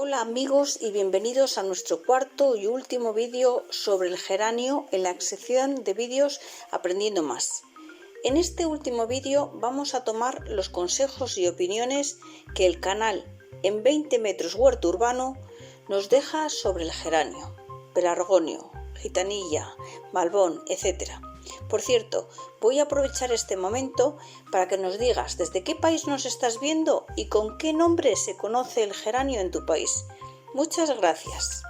Hola amigos y bienvenidos a nuestro cuarto y último vídeo sobre el geranio en la sección de vídeos Aprendiendo Más. En este último vídeo vamos a tomar los consejos y opiniones que el canal En 20 metros huerto urbano nos deja sobre el geranio, pelargonio, gitanilla, malbón, etc. Por cierto, voy a aprovechar este momento para que nos digas desde qué país nos estás viendo y con qué nombre se conoce el geranio en tu país. Muchas gracias.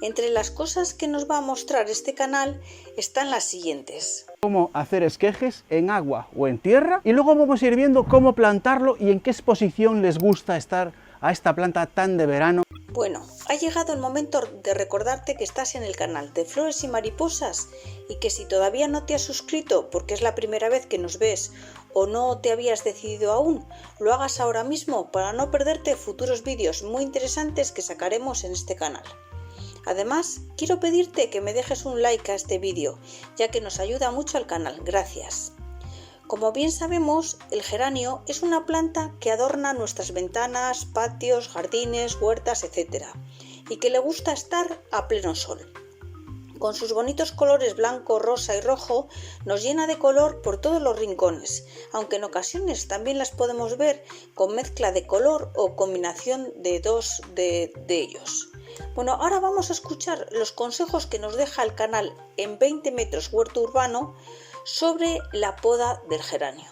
Entre las cosas que nos va a mostrar este canal están las siguientes. Cómo hacer esquejes en agua o en tierra, y luego vamos a ir viendo cómo plantarlo y en qué exposición les gusta estar a esta planta tan de verano. Bueno, ha llegado el momento de recordarte que estás en el canal de Flores y Mariposas y que si todavía no te has suscrito porque es la primera vez que nos ves o no te habías decidido aún, lo hagas ahora mismo para no perderte futuros vídeos muy interesantes que sacaremos en este canal. Además, quiero pedirte que me dejes un like a este vídeo, ya que nos ayuda mucho al canal. Gracias. Como bien sabemos, el geranio es una planta que adorna nuestras ventanas, patios, jardines, huertas, etc. y que le gusta estar a pleno sol. Con sus bonitos colores blanco, rosa y rojo, nos llena de color por todos los rincones, aunque en ocasiones también las podemos ver con mezcla de color o combinación de dos de ellos. Bueno, ahora vamos a escuchar los consejos que nos deja el canal En 20 metros huerto urbano sobre la poda del geranio.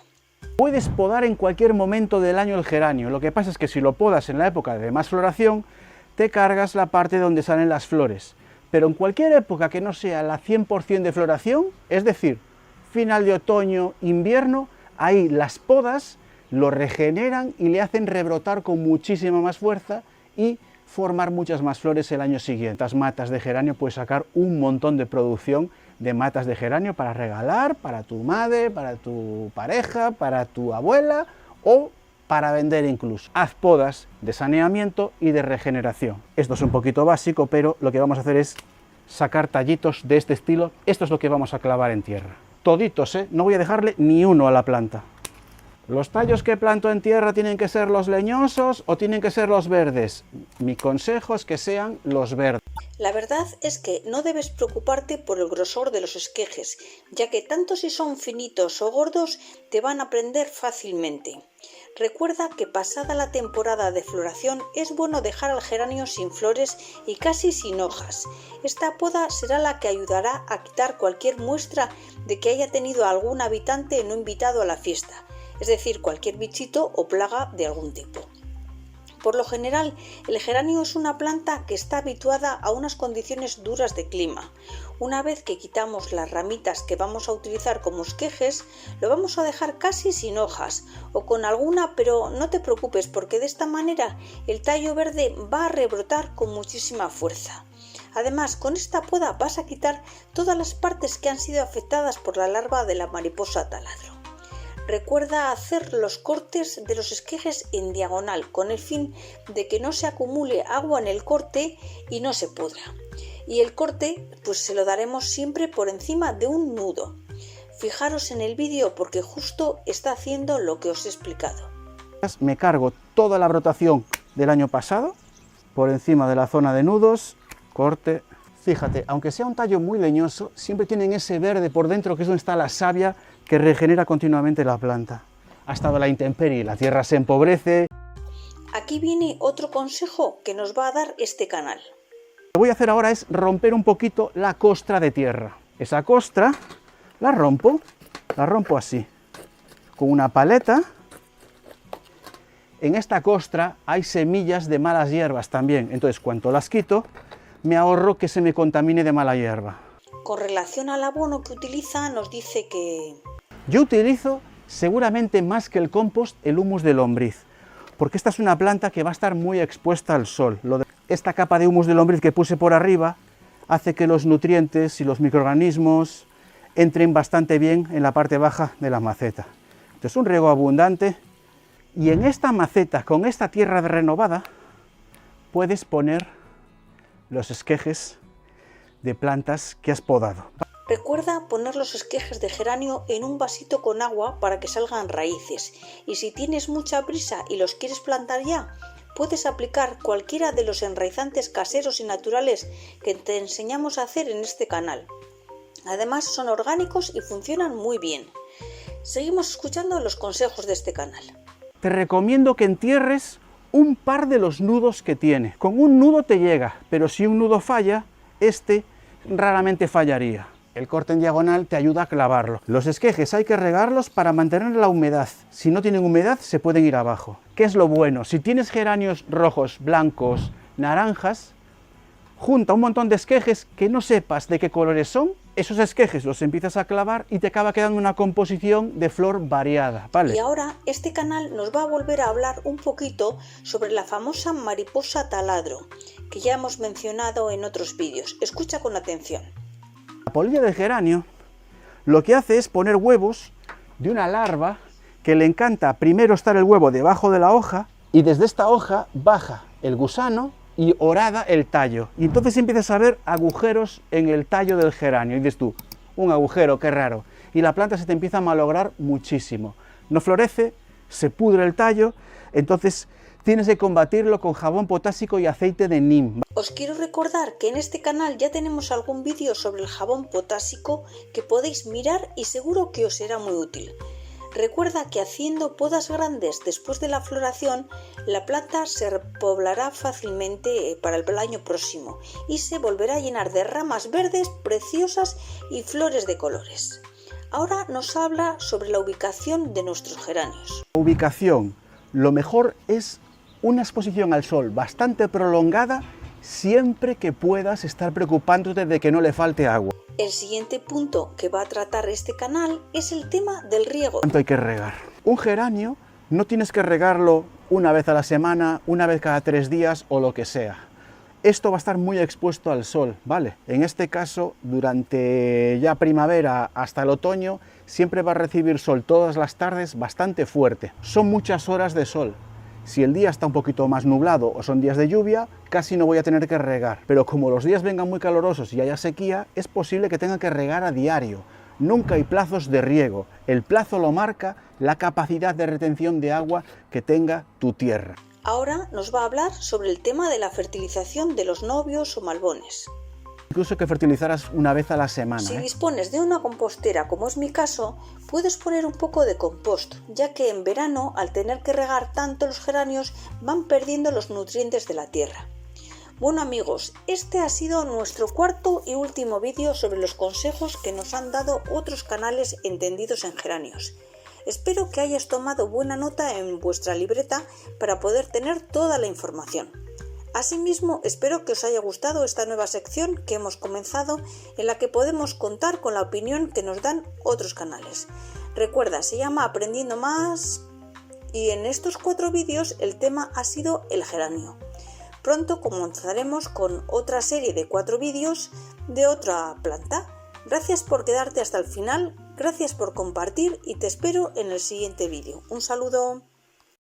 Puedes podar en cualquier momento del año el geranio, lo que pasa es que si lo podas en la época de más floración, te cargas la parte donde salen las flores. Pero en cualquier época que no sea la 100% de floración, es decir, final de otoño, invierno, ahí las podas lo regeneran y le hacen rebrotar con muchísima más fuerza y formar muchas más flores el año siguiente. Las matas de geranio puedes sacar un montón de producción de matas de geranio para regalar, para tu madre, para tu pareja, para tu abuela o para vender incluso. Haz podas de saneamiento y de regeneración. Esto es un poquito básico, pero lo que vamos a hacer es sacar tallitos de este estilo. Esto es lo que vamos a clavar en tierra. Toditos, no voy a dejarle ni uno a la planta. ¿Los tallos que planto en tierra tienen que ser los leñosos o tienen que ser los verdes? Mi consejo es que sean los verdes. La verdad es que no debes preocuparte por el grosor de los esquejes, ya que tanto si son finitos o gordos te van a prender fácilmente. Recuerda que pasada la temporada de floración es bueno dejar al geranio sin flores y casi sin hojas. Esta poda será la que ayudará a quitar cualquier muestra de que haya tenido algún habitante no invitado a la fiesta, es decir, cualquier bichito o plaga de algún tipo. Por lo general, el geranio es una planta que está habituada a unas condiciones duras de clima. Una vez que quitamos las ramitas que vamos a utilizar como esquejes, lo vamos a dejar casi sin hojas o con alguna, pero no te preocupes porque de esta manera el tallo verde va a rebrotar con muchísima fuerza. Además, con esta poda vas a quitar todas las partes que han sido afectadas por la larva de la mariposa taladro. Recuerda hacer los cortes de los esquejes en diagonal con el fin de que no se acumule agua en el corte y no se pudra. Y el corte pues se lo daremos siempre por encima de un nudo. Fijaros en el vídeo porque justo está haciendo lo que os he explicado. Me cargo toda la brotación del año pasado por encima de la zona de nudos, corte. Fíjate, aunque sea un tallo muy leñoso, siempre tienen ese verde por dentro que es donde está la savia que regenera continuamente la planta. Ha estado la intemperie, la tierra se empobrece. Aquí viene otro consejo que nos va a dar este canal. Lo que voy a hacer ahora es romper un poquito la costra de tierra. Esa costra la rompo así, con una paleta. En esta costra hay semillas de malas hierbas también, entonces cuando las quito, me ahorro que se me contamine de mala hierba. Con relación al abono que utiliza, nos dice que yo utilizo seguramente más que el compost el humus de lombriz, porque esta es una planta que va a estar muy expuesta al sol. Esta capa de humus de lombriz que puse por arriba hace que los nutrientes y los microorganismos entren bastante bien en la parte baja de la maceta. Entonces un riego abundante y en esta maceta, con esta tierra renovada, puedes poner los esquejes de plantas que has podado. Recuerda poner los esquejes de geranio en un vasito con agua para que salgan raíces y si tienes mucha prisa y los quieres plantar ya, puedes aplicar cualquiera de los enraizantes caseros y naturales que te enseñamos a hacer en este canal. Además son orgánicos y funcionan muy bien. Seguimos escuchando los consejos de este canal. Te recomiendo que entierres un par de los nudos que tiene. Con un nudo te llega, pero si un nudo falla, este raramente fallaría. El corte en diagonal te ayuda a clavarlo. Los esquejes hay que regarlos para mantener la humedad. Si no tienen humedad, se pueden ir abajo. ¿Qué es lo bueno? Si tienes geranios rojos, blancos, naranjas, junta un montón de esquejes que no sepas de qué colores son. Esos esquejes los empiezas a clavar y te acaba quedando una composición de flor variada, ¿vale? Y ahora este canal nos va a volver a hablar un poquito sobre la famosa mariposa taladro, que ya hemos mencionado en otros vídeos. Escucha con atención. La polilla del geranio lo que hace es poner huevos de una larva que le encanta primero estar el huevo debajo de la hoja y desde esta hoja baja el gusano y horada el tallo. Y entonces empiezas a ver agujeros en el tallo del geranio. Y dices tú, un agujero, qué raro. Y la planta se te empieza a malograr muchísimo. No florece, se pudre el tallo, entonces tienes que combatirlo con jabón potásico y aceite de neem. Os quiero recordar que en este canal ya tenemos algún vídeo sobre el jabón potásico que podéis mirar y seguro que os será muy útil. Recuerda que haciendo podas grandes después de la floración, la planta se repoblará fácilmente para el año próximo y se volverá a llenar de ramas verdes preciosas y flores de colores. Ahora nos habla sobre la ubicación de nuestros geranios. Ubicación. Lo mejor es una exposición al sol bastante prolongada siempre que puedas estar preocupándote de que no le falte agua. El siguiente punto que va a tratar este canal es el tema del riego. ¿Cuánto hay que regar? Un geranio no tienes que regarlo una vez a la semana, una vez cada 3 días o lo que sea. Esto va a estar muy expuesto al sol, ¿vale? En este caso, durante ya primavera hasta el otoño, siempre va a recibir sol todas las tardes bastante fuerte. Son muchas horas de sol. Si el día está un poquito más nublado o son días de lluvia, casi no voy a tener que regar. Pero como los días vengan muy calurosos y haya sequía, es posible que tenga que regar a diario. Nunca hay plazos de riego. El plazo lo marca la capacidad de retención de agua que tenga tu tierra. Ahora nos va a hablar sobre el tema de la fertilización de los novios o malbones. Incluso que fertilizaras una vez a la semana. Si dispones de una compostera, como es mi caso, puedes poner un poco de compost, ya que en verano, al tener que regar tanto los geranios, van perdiendo los nutrientes de la tierra. Bueno amigos, este ha sido nuestro cuarto y último vídeo sobre los consejos que nos han dado otros canales entendidos en geranios. Espero que hayas tomado buena nota en vuestra libreta para poder tener toda la información. Asimismo, espero que os haya gustado esta nueva sección que hemos comenzado, en la que podemos contar con la opinión que nos dan otros canales. Recuerda, se llama Aprendiendo Más y en estos 4 vídeos el tema ha sido el geranio. Pronto comenzaremos con otra serie de 4 vídeos de otra planta. Gracias por quedarte hasta el final, gracias por compartir y te espero en el siguiente vídeo. Un saludo.